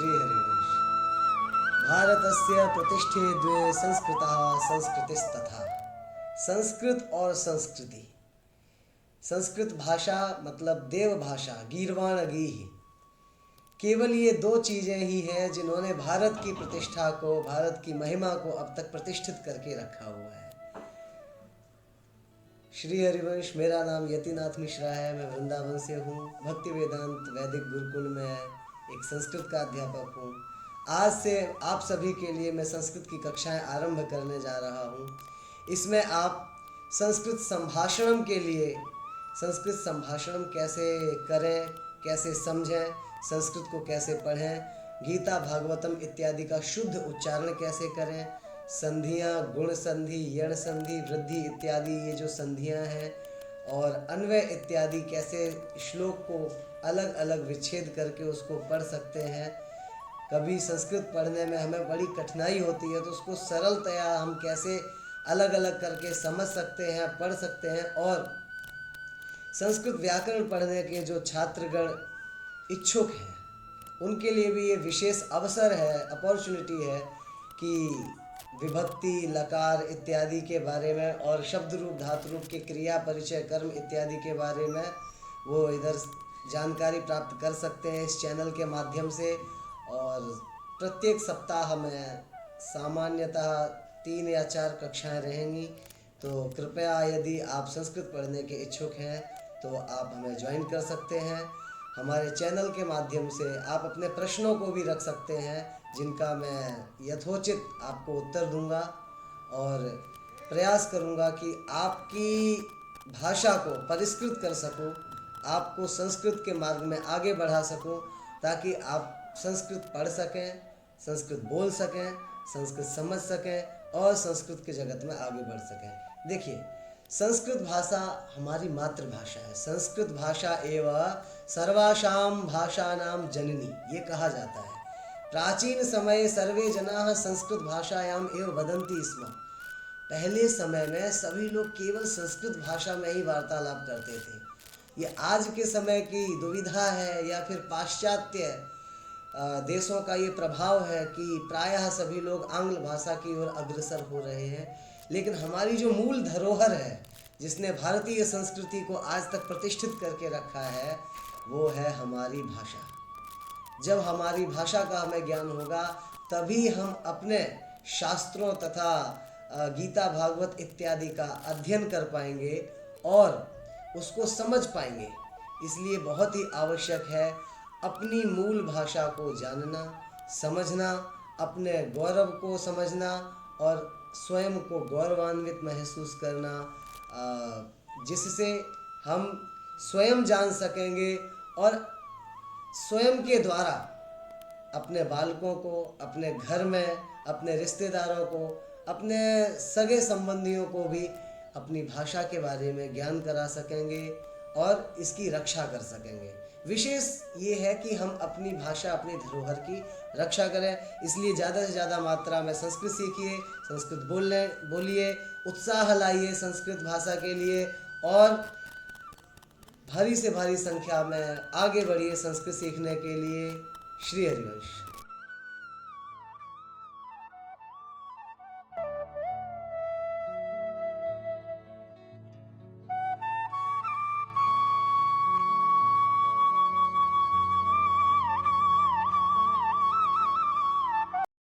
श्रीहरिवंश। भारतस्य प्रतिष्ठे द्वे संस्कृतः संस्कृतिस्तथा। संस्कृत और संस्कृति। संस्कृत भाषा मतलब देव भाषा, गीर्वाण गीः। केवल ये दो चीज़ें ही हैं जिन्होंने भारत की प्रतिष्ठा को, भारत की महिमा को अब तक प्रतिष्ठित करके रखा हुआ है। श्री हरिवंश, मेरा नाम यतिनाथ मिश्रा है। मैं वृंदावन से हूँ। भक्ति वेदांत वैदिक गुरुकुल में एक संस्कृत का अध्यापक हूँ। आज से आप सभी के लिए मैं संस्कृत की कक्षाएं आरंभ करने जा रहा हूँ। इसमें आप संस्कृत संभाषणम के लिए, संस्कृत संभाषणम कैसे करें, कैसे समझें, संस्कृत को कैसे पढ़ें, गीता भागवतम इत्यादि का शुद्ध उच्चारण कैसे करें, संधियाँ, गुण संधि, यण संधि, वृद्धि इत्यादि ये जो संधियाँ हैं, और अन्वय इत्यादि कैसे श्लोक को अलग अलग विच्छेद करके उसको पढ़ सकते हैं। कभी संस्कृत पढ़ने में हमें बड़ी कठिनाई होती है तो उसको सरलतया हम कैसे अलग अलग करके समझ सकते हैं, पढ़ सकते हैं। और संस्कृत व्याकरण पढ़ने के जो छात्रगण इच्छुक हैं उनके लिए भी ये विशेष अवसर है, अपॉर्चुनिटी है कि विभक्ति, लकार इत्यादि के बारे में और शब्द रूप, धातु रूप के क्रिया, परिचय, कर्म इत्यादि के बारे में वो इधर जानकारी प्राप्त कर सकते हैं इस चैनल के माध्यम से। और प्रत्येक सप्ताह में सामान्यतः 3 या 4 कक्षाएं रहेंगी। तो कृपया यदि आप संस्कृत पढ़ने के इच्छुक हैं तो आप हमें ज्वाइन कर सकते हैं। हमारे चैनल के माध्यम से आप अपने प्रश्नों को भी रख सकते हैं जिनका मैं यथोचित आपको उत्तर दूंगा और प्रयास करूंगा कि आपकी भाषा को परिष्कृत कर सकूं, आपको संस्कृत के मार्ग में आगे बढ़ा सकूं, ताकि आप संस्कृत पढ़ सकें, संस्कृत बोल सकें, संस्कृत समझ सकें और संस्कृत के जगत में आगे बढ़ सकें। देखिए, संस्कृत भाषा हमारी मातृभाषा है। संस्कृत भाषा एवं सर्वासाम भाषानाम जननी, ये कहा जाता है। प्राचीन समय सर्वे जनाः संस्कृत भाषायाम एव वदन्ति स्म। पहले समय में सभी लोग केवल संस्कृत भाषा में ही वार्तालाप करते थे। ये आज के समय की दुविधा है या फिर पाश्चात्य देशों का ये प्रभाव है कि प्रायः सभी लोग आंग्ल भाषा की ओर अग्रसर हो रहे हैं। लेकिन हमारी जो मूल धरोहर है, जिसने भारतीय संस्कृति को आज तक प्रतिष्ठित करके रखा है, वो है हमारी भाषा। जब हमारी भाषा का हमें ज्ञान होगा तभी हम अपने शास्त्रों तथा गीता भागवत इत्यादि का अध्ययन कर पाएंगे और उसको समझ पाएंगे। इसलिए बहुत ही आवश्यक है अपनी मूल भाषा को जानना, समझना, अपने गौरव को समझना और स्वयं को गौरवान्वित महसूस करना, जिससे हम स्वयं जान सकेंगे और स्वयं के द्वारा अपने बालकों को, अपने घर में अपने रिश्तेदारों को, अपने सगे संबंधियों को भी अपनी भाषा के बारे में ज्ञान करा सकेंगे और इसकी रक्षा कर सकेंगे। विशेष ये है कि हम अपनी भाषा, अपनी धरोहर की रक्षा करें। इसलिए ज़्यादा से ज़्यादा मात्रा में संस्कृत सीखिए, संस्कृत बोलिए, उत्साह लाइए संस्कृत भाषा के लिए और भारी से भारी संख्या में आगे बढ़िए संस्कृत सीखने के लिए। श्री हरिवंश।